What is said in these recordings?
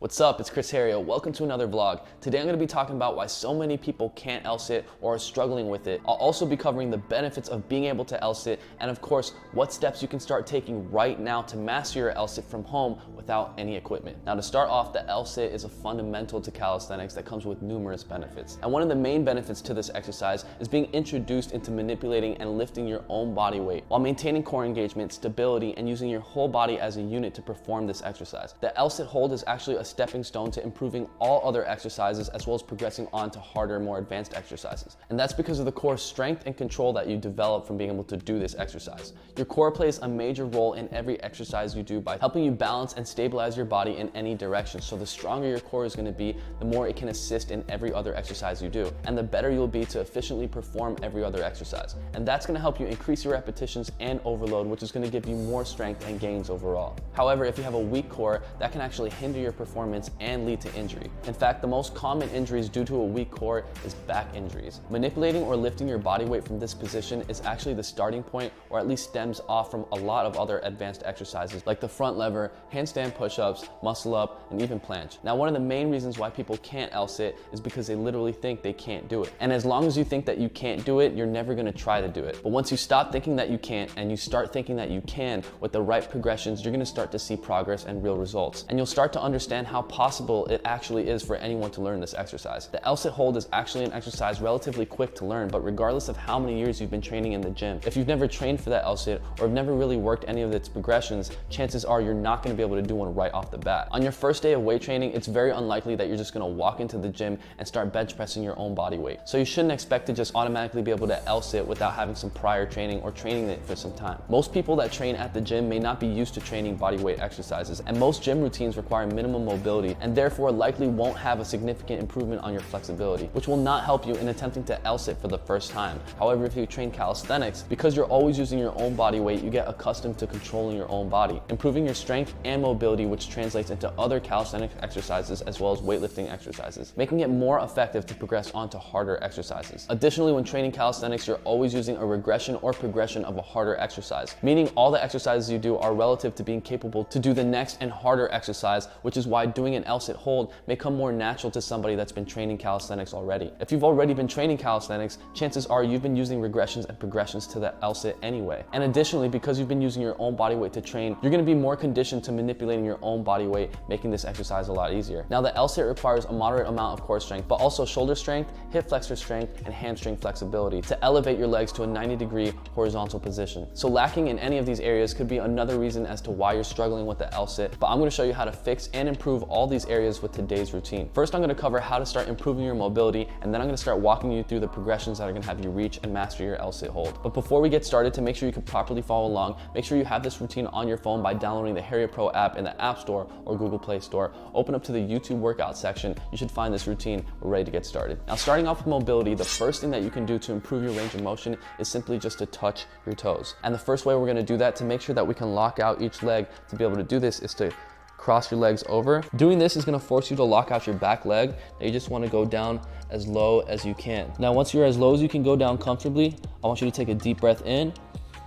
What's up, it's Heria. Welcome to another vlog. Today I'm going to be talking about why so many people can't L-sit or are struggling with it. I'll also be covering the benefits of being able to L-sit and of course, what steps you can start taking right now to master your L-sit from home without any equipment. Now to start off, the L-sit is a fundamental to calisthenics that comes with numerous benefits. And one of the main benefits to this exercise is being introduced into manipulating and lifting your own body weight while maintaining core engagement, stability, and using your whole body as a unit to perform this exercise. The L-sit hold is actually a stepping stone to improving all other exercises as well as progressing on to harder, more advanced exercises. And that's because of the core strength and control that you develop from being able to do this exercise. Your core plays a major role in every exercise you do by helping you balance and stabilize your body in any direction. So the stronger your core is going to be, the more it can assist in every other exercise you do, and the better you'll be to efficiently perform every other exercise. And that's going to help you increase your repetitions and overload, which is going to give you more strength and gains overall. However, if you have a weak core, that can actually hinder your performance and lead to injury. In fact, the most common injuries due to a weak core is back injuries. Manipulating or lifting your body weight from this position is actually the starting point, or at least stems off from a lot of other advanced exercises like the front lever, handstand push-ups, muscle up, and even planche. Now, one of the main reasons why people can't L-sit is because they literally think they can't do it. And as long as you think that you can't do it, you're never gonna try to do it. But once you stop thinking that you can't and you start thinking that you can with the right progressions, you're gonna start to see progress and real results. And you'll start to understand how possible it actually is for anyone to learn this exercise. The L-sit hold is actually an exercise relatively quick to learn, but regardless of how many years you've been training in the gym, if you've never trained for that L-sit or have never really worked any of its progressions, chances are you're not gonna be able to do one right off the bat. On your first day of weight training, it's very unlikely that you're just gonna walk into the gym and start bench pressing your own body weight. So you shouldn't expect to just automatically be able to L-sit without having some prior training or training it for some time. Most people that train at the gym may not be used to training body weight exercises, and most gym routines require minimum mobility and therefore likely won't have a significant improvement on your flexibility, which will not help you in attempting to L-sit for the first time. However, if you train calisthenics, because you're always using your own body weight, you get accustomed to controlling your own body, improving your strength and mobility, which translates into other calisthenics exercises as well as weightlifting exercises, making it more effective to progress onto harder exercises. Additionally, when training calisthenics, you're always using a regression or progression of a harder exercise, meaning all the exercises you do are relative to being capable to do the next and harder exercise, which is why doing an L-sit hold may come more natural to somebody that's been training calisthenics already. If you've already been training calisthenics, chances are you've been using regressions and progressions to the L-sit anyway. And additionally, because you've been using your own body weight to train, you're gonna be more conditioned to manipulating your own body weight, making this exercise a lot easier. Now, the L-sit requires a moderate amount of core strength, but also shoulder strength, hip flexor strength, and hamstring flexibility to elevate your legs to a 90-degree horizontal position. So lacking in any of these areas could be another reason as to why you're struggling with the L-sit, but I'm gonna show you how to fix and improve all these areas with today's routine. First, I'm gonna cover how to start improving your mobility, and then I'm gonna start walking you through the progressions that are gonna have you reach and master your L-sit hold. But before we get started, to make sure you can properly follow along, make sure you have this routine on your phone by downloading the Heria Pro app in the App Store or Google Play Store. Open up to the YouTube workout section. You should find this routine. We're ready to get started. Now, starting off with mobility, the first thing that you can do to improve your range of motion is simply just to touch your toes. And the first way we're gonna do that to make sure that we can lock out each leg to be able to do this is to cross your legs over. Doing this is gonna force you to lock out your back leg. Now you just wanna go down as low as you can. Now, once you're as low as you can go down comfortably, I want you to take a deep breath in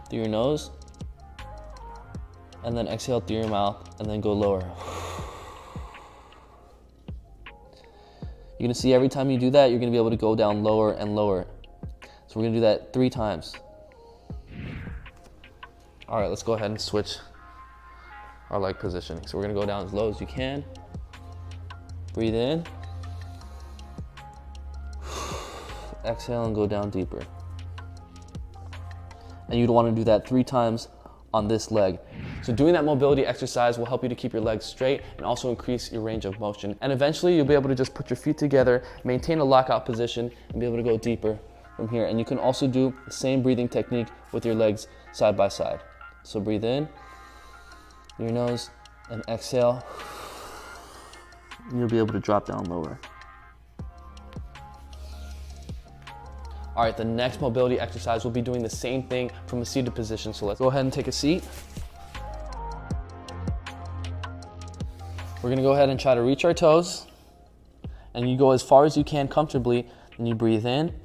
through your nose, and then exhale through your mouth, and then go lower. You're gonna see every time you do that, you're gonna be able to go down lower and lower. So we're gonna do that 3 times. All right, let's go ahead and switch our leg positioning. So we're gonna go down as low as you can. Breathe in. Exhale and go down deeper. And you'd wanna do that 3 times on this leg. So doing that mobility exercise will help you to keep your legs straight and also increase your range of motion. And eventually you'll be able to just put your feet together, maintain a lockout position, and be able to go deeper from here. And you can also do the same breathing technique with your legs side by side. So breathe in through your nose and exhale. And you'll be able to drop down lower. All right, the next mobility exercise, we'll be doing the same thing from a seated position. So let's go ahead and take a seat. We're gonna go ahead and try to reach our toes. And you go as far as you can comfortably, and you breathe in,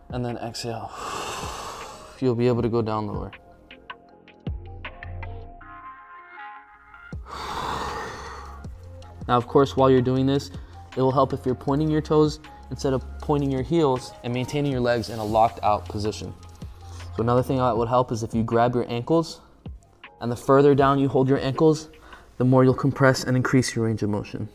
and then exhale. You'll be able to go down lower. Now, of course, while you're doing this, it will help if you're pointing your toes instead of pointing your heels and maintaining your legs in a locked out position. So another thing that would help is if you grab your ankles, and the further down you hold your ankles, the more you'll compress and increase your range of motion.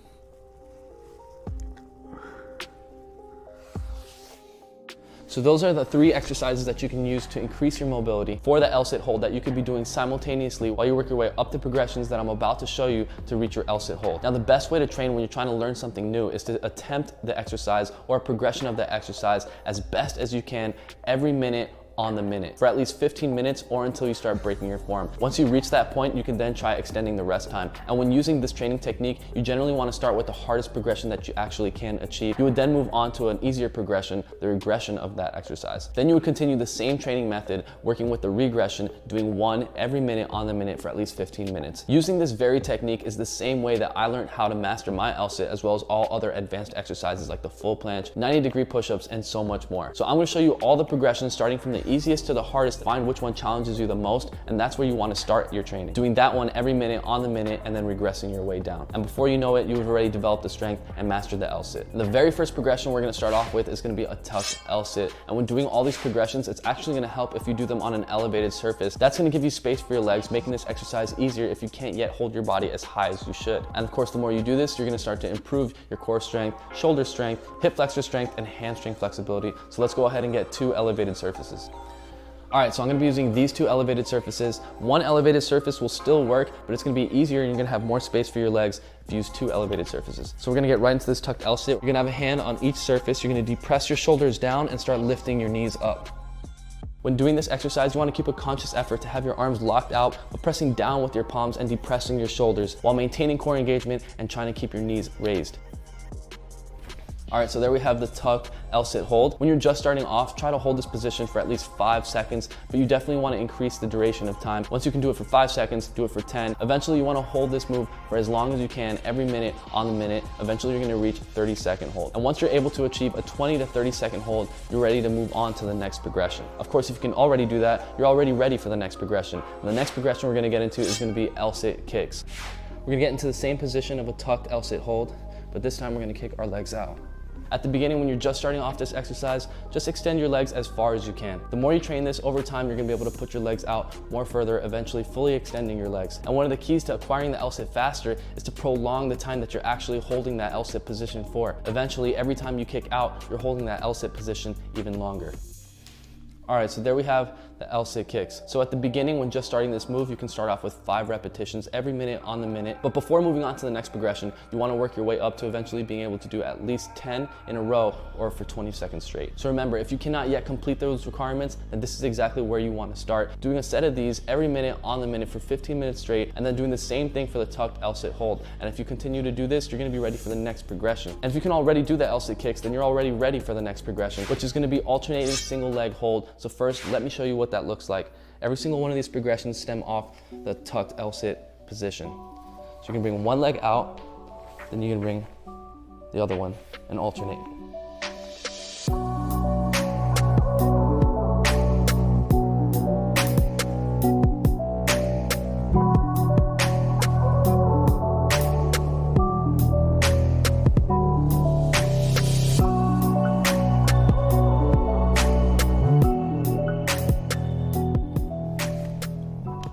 So those are the 3 exercises that you can use to increase your mobility for the L-sit hold that you could be doing simultaneously while you work your way up the progressions that I'm about to show you to reach your L-sit hold. Now, the best way to train when you're trying to learn something new is to attempt the exercise or a progression of the exercise as best as you can every minute on the minute for at least 15 minutes or until you start breaking your form. Once you reach that point, you can then try extending the rest time. And when using this training technique, you generally want to start with the hardest progression that you actually can achieve. You would then move on to an easier progression, the regression of that exercise. Then you would continue the same training method, working with the regression, doing 1 every minute on the minute for at least 15 minutes. Using this very technique is the same way that I learned how to master my L-sit, as well as all other advanced exercises like the full planche, 90-degree push-ups, and so much more. So I'm going to show you all the progressions starting from the easiest to the hardest. Find which one challenges you the most, and that's where you want to start your training. Doing that one every minute on the minute and then regressing your way down. And before you know it, you've already developed the strength and mastered the L-sit. And the very first progression we're going to start off with is going to be a tucked L-sit. And when doing all these progressions, it's actually going to help if you do them on an elevated surface. That's going to give you space for your legs, making this exercise easier if you can't yet hold your body as high as you should. And of course, the more you do this, you're going to start to improve your core strength, shoulder strength, hip flexor strength, and hamstring flexibility. So let's go ahead and get 2 elevated surfaces. All right, so I'm gonna be using these 2 elevated surfaces. One elevated surface will still work, but it's gonna be easier and you're gonna have more space for your legs if you use 2 elevated surfaces. So we're gonna get right into this tucked L-sit. You're gonna have a hand on each surface. You're gonna depress your shoulders down and start lifting your knees up. When doing this exercise, you want to keep a conscious effort to have your arms locked out, but pressing down with your palms and depressing your shoulders while maintaining core engagement and trying to keep your knees raised. All right, so there we have the tucked L-sit hold. When you're just starting off, try to hold this position for at least 5 seconds, but you definitely want to increase the duration of time. Once you can do it for 5 seconds, do it for 10. Eventually, you want to hold this move for as long as you can, every minute on the minute. Eventually, you're going to reach 30-second hold. And once you're able to achieve a 20 to 30-second hold, you're ready to move on to the next progression. Of course, if you can already do that, you're already ready for the next progression. And the next progression we're going to get into is going to be L-sit kicks. We're going to get into the same position of a tucked L-sit hold, but this time we're going to kick our legs out. At the beginning, when you're just starting off this exercise, just extend your legs as far as you can. The more you train this over time, you're gonna be able to put your legs out more further, eventually fully extending your legs. And one of the keys to acquiring the L-sit faster is to prolong the time that you're actually holding that L-sit position for. Eventually, every time you kick out, you're holding that L-sit position even longer. All right, so there we have the L-sit kicks. So at the beginning, when just starting this move, you can start off with 5 repetitions every minute on the minute. But before moving on to the next progression, you want to work your way up to eventually being able to do at least 10 in a row or for 20 seconds straight. So remember, if you cannot yet complete those requirements, then this is exactly where you want to start. Doing a set of these every minute on the minute for 15 minutes straight, and then doing the same thing for the tucked L-sit hold. And if you continue to do this, you're going to be ready for the next progression. And if you can already do the L-sit kicks, then you're already ready for the next progression, which is going to be alternating single leg hold. So first, let me show you what that looks like. Every single one of these progressions stem off the tucked L-sit position. So you can bring one leg out, then you can bring the other one and alternate.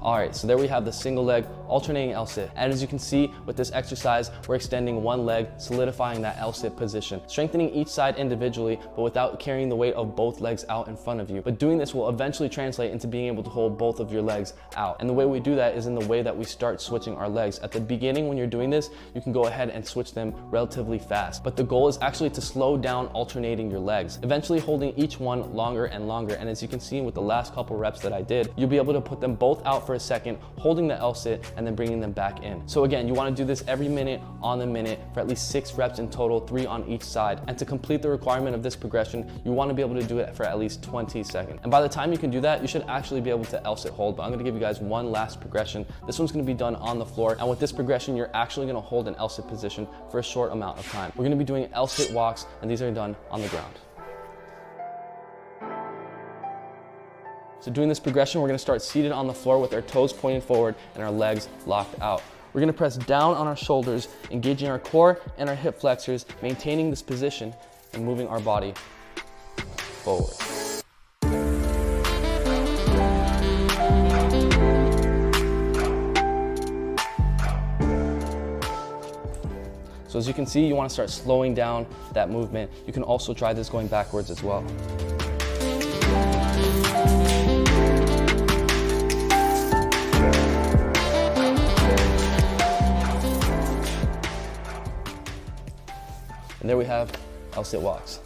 All right, so there we have the single leg alternating L-sit. And as you can see with this exercise, we're extending one leg, solidifying that L-sit position, strengthening each side individually, but without carrying the weight of both legs out in front of you. But doing this will eventually translate into being able to hold both of your legs out. And the way we do that is in the way that we start switching our legs. At the beginning, when you're doing this, you can go ahead and switch them relatively fast. But the goal is actually to slow down alternating your legs, eventually holding each one longer and longer. And as you can see with the last couple reps that I did, you'll be able to put them both out for a second, holding the L-sit, and then bringing them back in. So again, you want to do this every minute on the minute for at least 6 reps in total, 3 on each side. And to complete the requirement of this progression, you want to be able to do it for at least 20 seconds. And by the time you can do that, you should actually be able to L-sit hold. But I'm going to give you guys one last progression. This one's going to be done on the floor. And with this progression, you're actually going to hold an L-sit position for a short amount of time. We're going to be doing L-sit walks, and these are done on the ground. So doing this progression, we're going to start seated on the floor with our toes pointing forward and our legs locked out. We're gonna press down on our shoulders, engaging our core and our hip flexors, maintaining this position and moving our body forward. So as you can see, you want to start slowing down that movement. You can also try this going backwards as well. And there we have L-sit walks.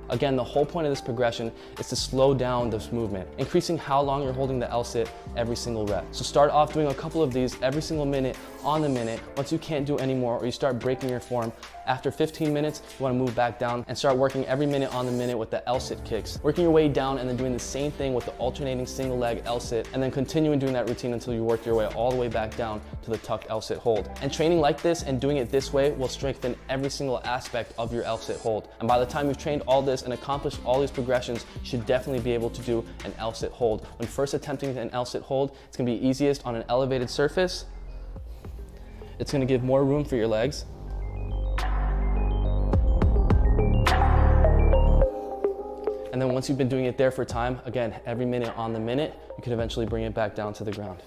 Again, the whole point of this progression is to slow down this movement, increasing how long you're holding the L-sit every single rep. So start off doing a couple of these every single minute on the minute. Once you can't do anymore or you start breaking your form, after 15 minutes, you want to move back down and start working every minute on the minute with the L-sit kicks. Working your way down and then doing the same thing with the alternating single leg L-sit, and then continuing doing that routine until you work your way all the way back down to the tuck L-sit hold. And training like this and doing it this way will strengthen every single aspect of your L-sit hold. And by the time you've trained all this and accomplished all these progressions, you should definitely be able to do an L-sit hold. When first attempting an L-sit hold, it's gonna be easiest on an elevated surface. It's gonna give more room for your legs. And then once you've been doing it there for time, again, every minute on the minute, you can eventually bring it back down to the ground.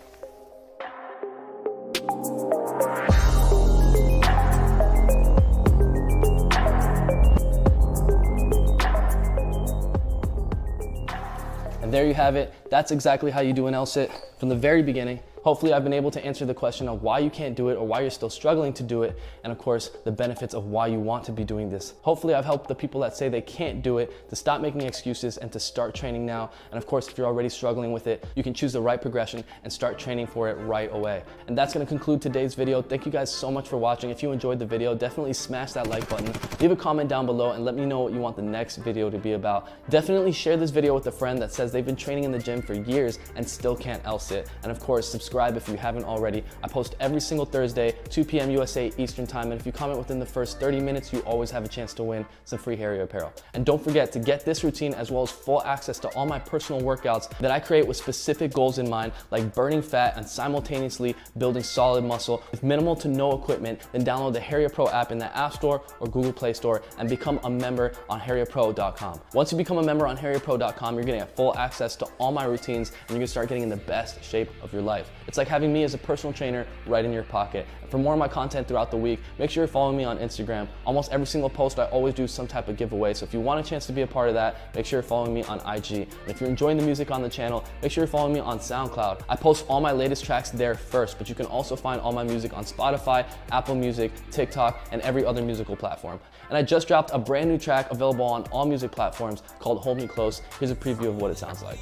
And there you have it. That's exactly how you do an L-sit from the very beginning. Hopefully I've been able to answer the question of why you can't do it or why you're still struggling to do it, and of course the benefits of why you want to be doing this. Hopefully I've helped the people that say they can't do it to stop making excuses and to start training now. And of course, if you're already struggling with it, you can choose the right progression and start training for it right away. And that's going to conclude today's video. Thank you guys so much for watching. If you enjoyed the video, definitely smash that like button, leave a comment down below, and let me know what you want the next video to be about. Definitely share this video with a friend that says they've been training in the gym for years and still can't L-sit. And of course, subscribe if you haven't already. I post every single Thursday, 2 p.m. USA Eastern time, and if you comment within the first 30 minutes, you always have a chance to win some free Heria apparel. And don't forget to get this routine as well as full access to all my personal workouts that I create with specific goals in mind, like burning fat and simultaneously building solid muscle with minimal to no equipment. Then download the Heria Pro app in the App Store or Google Play Store and become a member on heriapro.com. Once you become a member on heriapro.com, you're gonna get full access to all my routines and you're gonna start getting in the best shape of your life. It's like having me as a personal trainer right in your pocket. And for more of my content throughout the week, make sure you're following me on Instagram. Almost every single post, I always do some type of giveaway. So if you want a chance to be a part of that, make sure you're following me on IG. And if you're enjoying the music on the channel, make sure you're following me on SoundCloud. I post all my latest tracks there first, but you can also find all my music on Spotify, Apple Music, TikTok, and every other musical platform. And I just dropped a brand new track available on all music platforms called Hold Me Close. Here's a preview of what it sounds like.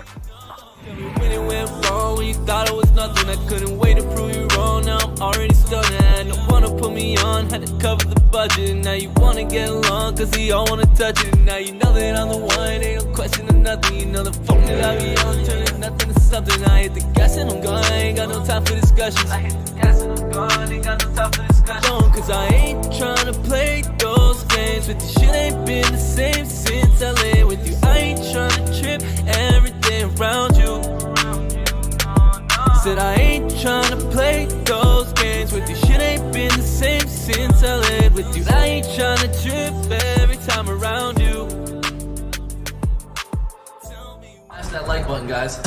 When it went wrong, when you thought it was nothing, I couldn't wait to prove you wrong. Now I'm already stunned, had no one to put me on, had to cover the budget. Now you wanna get along, cause they all wanna touch it. Now you know that I'm the one, ain't no question of nothing. You know the phone that I be on, turning nothing to something. I hit the gas and I'm gone, ain't got no time for discussions. I hit the gas and I'm gone, ain't got no time for discussions. Cause I ain't tryna play those games with you. Shit ain't been the same since I lay with you. I ain't tryna trip everything around you. Said I ain't tryna play those games with you. Shit ain't been the same since I laid with you. I ain't tryna trip every time around you. Smash that like button, guys.